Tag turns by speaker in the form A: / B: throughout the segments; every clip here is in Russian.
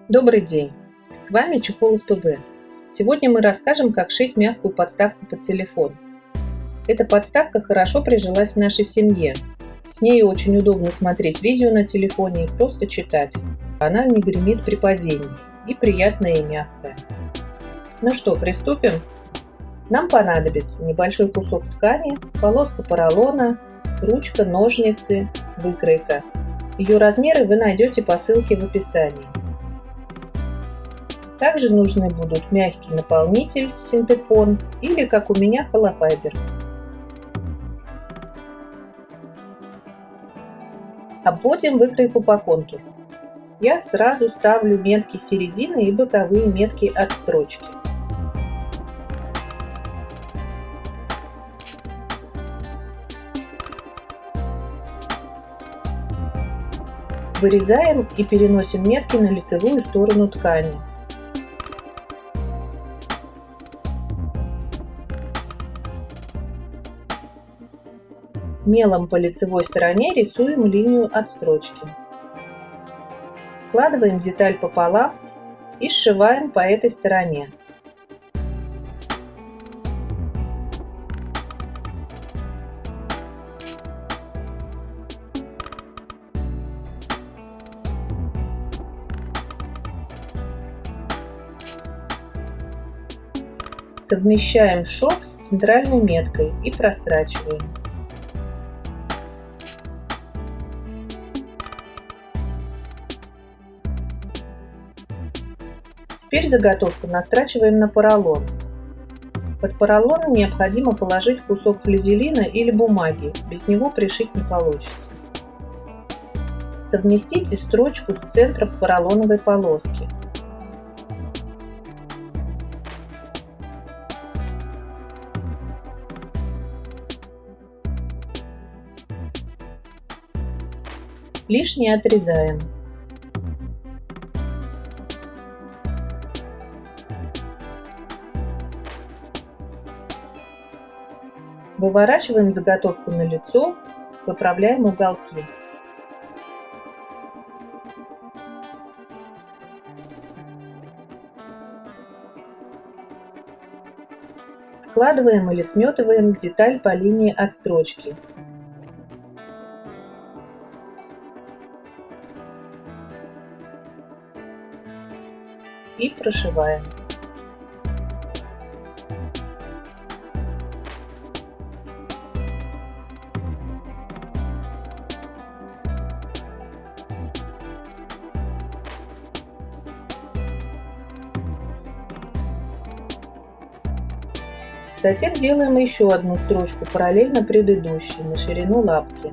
A: Добрый день! С вами Чехол СПБ. Сегодня мы расскажем, как шить мягкую подставку под телефон. Эта подставка хорошо прижилась в нашей семье. С ней очень удобно смотреть видео на телефоне и просто читать. Она не гремит при падении и приятная и мягкая. Ну что, приступим? Нам понадобится небольшой кусок ткани, полоска поролона, ручка, ножницы, выкройка. Ее размеры вы найдете по ссылке в описании. Также нужны будут мягкий наполнитель синтепон или, как у меня, холофайбер. Обводим выкройку по контуру. Я сразу ставлю метки середины и боковые метки от строчки. Вырезаем и переносим метки на лицевую сторону ткани. Мелом по лицевой стороне рисуем линию от строчки. Складываем деталь пополам и сшиваем по этой стороне. Совмещаем шов с центральной меткой и прострачиваем. Теперь заготовку настрачиваем на поролон. Под поролон необходимо положить кусок флизелина или бумаги, без него пришить не получится. Совместите строчку с центром поролоновой полоски. Лишнее отрезаем. Выворачиваем заготовку на лицо, выправляем уголки. Складываем или сметываем деталь по линии от строчки. И прошиваем. Затем делаем еще одну строчку параллельно предыдущей на ширину лапки.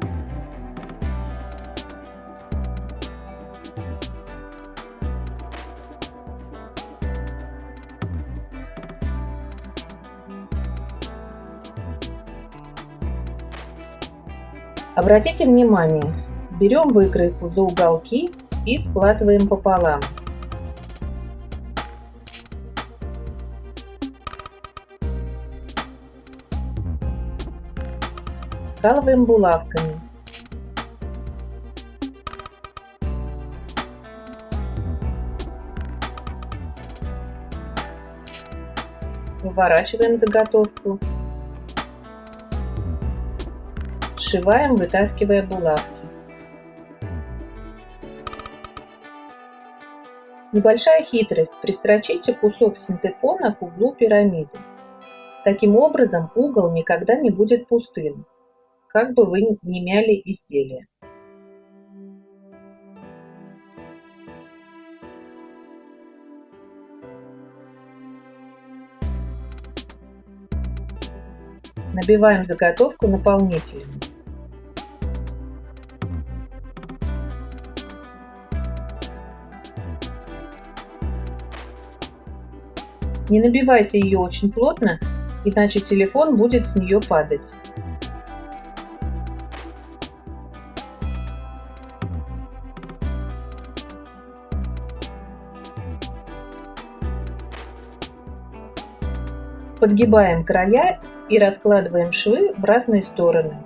A: Обратите внимание, берем выкройку за уголки и складываем пополам. Скалываем булавками. Выворачиваем заготовку. Сшиваем, вытаскивая булавки. Небольшая хитрость: пристрочите кусок синтепона к углу пирамиды. Таким образом угол никогда не будет пустым, как бы вы ни мяли изделие. Набиваем заготовку наполнителем. Не набивайте ее очень плотно, иначе телефон будет с нее падать. Подгибаем края и раскладываем швы в разные стороны.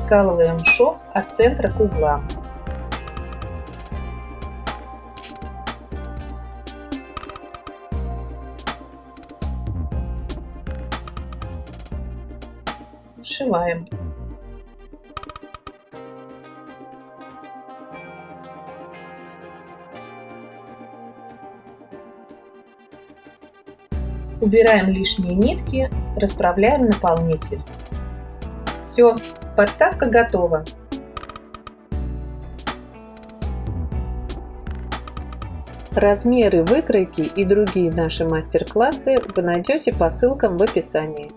A: скалываем шов от центра к углам. Сшиваем. Убираем лишние нитки, расправляем наполнитель. Все, подставка готова. Размеры, выкройки и другие наши мастер-классы вы найдете по ссылкам в описании.